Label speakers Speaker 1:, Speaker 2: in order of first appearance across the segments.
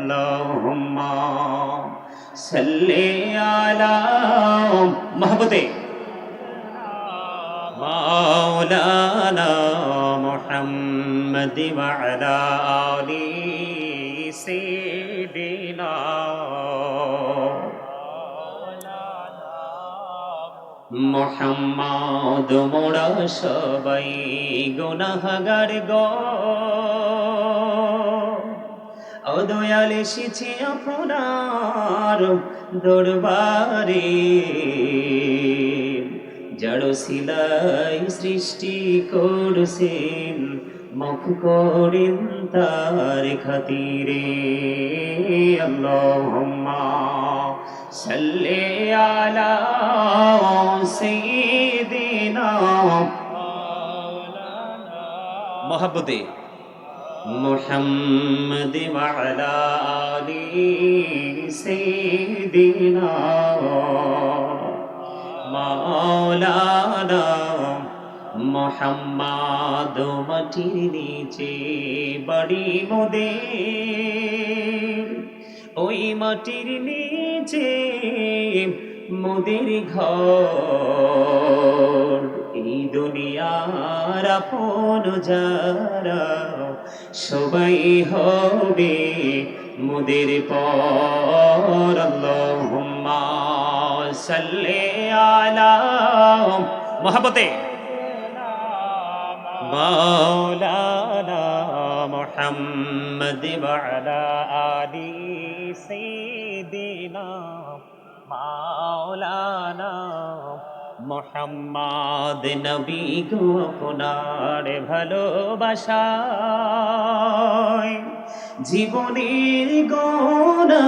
Speaker 1: আল্লাহুম্মা সাল্লি আলা মহব্বতে মাওলানা মুহাম্মদ ওয়া আলা আলি সাইয়্যিদিনা মুহাম্মদ। মোরা সবাই গুনাহগার গো, ও দয়াল এসেছি আপনার দরবারে, জড় শিলাই সৃষ্টি করছেন, মাফ করেন তার খাতিরে। আল্লাহুম্মা সাল্লি আলা সাইয়্যিদিনা মহব্বতে মুহাম্মদ ওয়া আলা আলি সাইয়্যিদিনা মাওলানা মুহাম্মদ। মাটির নিচে বাড়ি মোদের, ওই মাটির নিচে মোদের ঘর, এই দুনিয়ার আপন যারা সবাই হবে মোদের পর। আল্লাহুম্মা সাল্লি আলা মহব্বতে মাওলানা মুহাম্মদ ওয়া আলা আলি সাইয়্যিদিনা মাওলানা মুহাম্মদ। নবী গো আপনার ভালোবাসায় জীবনের গোনা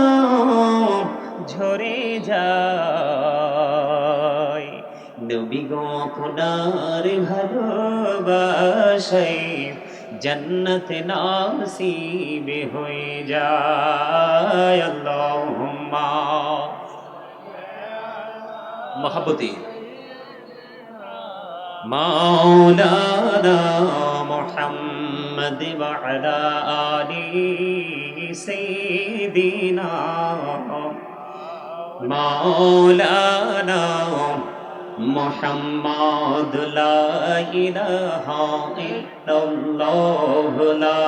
Speaker 1: ঝরে যায়, নবী গো আপনার ভালোবাসায় জন্নত নসিব হয়ে যায়। আল্লাহুম্মা মহব্বতে মাওলানা মুহাম্মদ ওয়া আলা আলি সাইয়্যিদিনা মাওলানা মুহাম্মদ। লা ইলাহা ইল্লাল্লাহ লা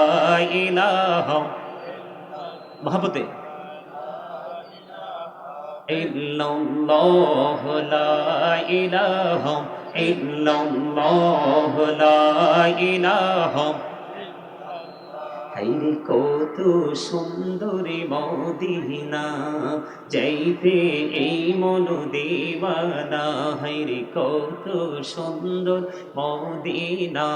Speaker 1: ইলাহা মহব্বতে ইল্লাল্লাহ লা ইলাহা ইল্লাল্লাহ লা ইলাহা। হায়রে কত সুন্দরী মদিনা, যাইতে এই মন দিওয়ানা। হায়রে কত সুন্দর মদিনা,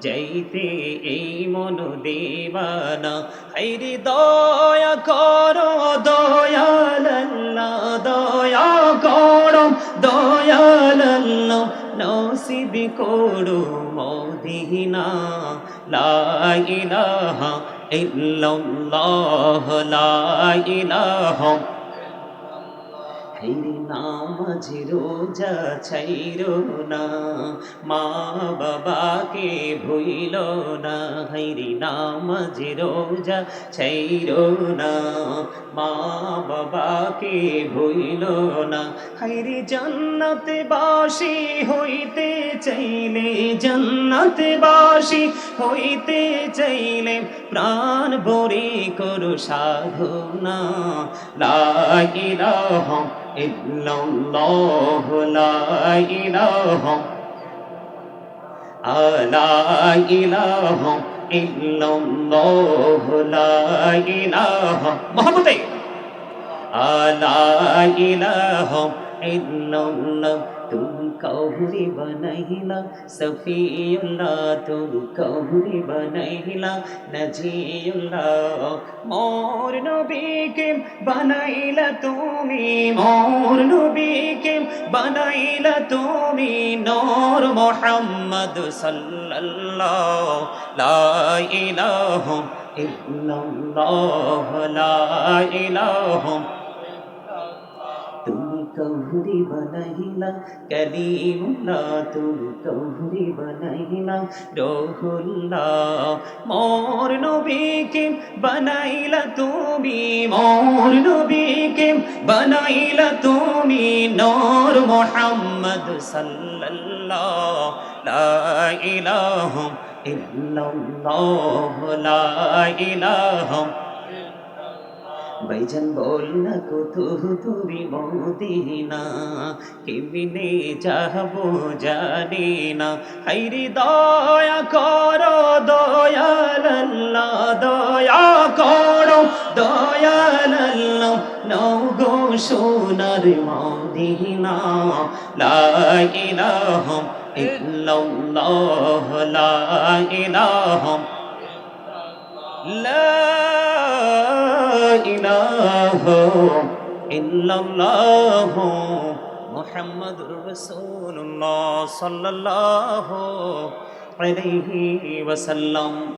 Speaker 1: যাইতে এই মন দিওয়ানা। হায়রে দয়া করো দয়াল আল্লাহ, দয়া করো দয়াল আল্লাহ, নসিব করো মদিনা। লা ইলাহা ইল্লাল্লাহ লা ইলাহা। হায়রে নামাজ রোজা ছাইরো না, মা বাবাকে ভুইলো না। হায়রে নামাজ রোজা ছাইরো না, মা বাবাকে ভুইলো না। হায়রে জান্নাতে বাসী হইতে চাইলে, জান্নাতে বাসী হইতে চাইলে প্রাণ ভরে করো সাধনা। লা ইলাহা ইল্লাল্লাহ লা ইলাহা লা ইলাহা ইল্লাল্লাহ লা ইলাহা মহব্বতে লা ইলাহা ইল্লাল্লাহ। तुम कौहरी बनैला सफीउल्लाह, तुम कौहरी बनैला नजीउल्लाह। मोर नबी के बनाइला तुमी, मोर नबी के बनाइला तुमी नूर मुहम्मद सल्लल्लाह। ला इलाहा इल्लल्लाह ला इलाहा। तुम कौहरी কৌহরি বানাইলা কালিমুল্লাহ তুমি কৌহরি বানাইলা রহুল্লাহ মোর নবীকে বানাইলা তুমি মোর নবীকে বানাইলা তুমি নূর মুহাম্মদ সাল্লাল্লাহ লা ইলাহা ইল্লাল্লাহ লা ইলাহা ভাইজান বল না কত দূরে মদিনা কেমনে যাবো জানি না হাইরে দয়া করো দয়াল আল্লাহ দয়া করো দয়াল আল্লাহ নও গো সোনার মদিনা লা ইলাহা ইল্লাল্লাহ লা ইলাহা لا إله إلا الله محمد رسول الله صلى الله عليه وسلم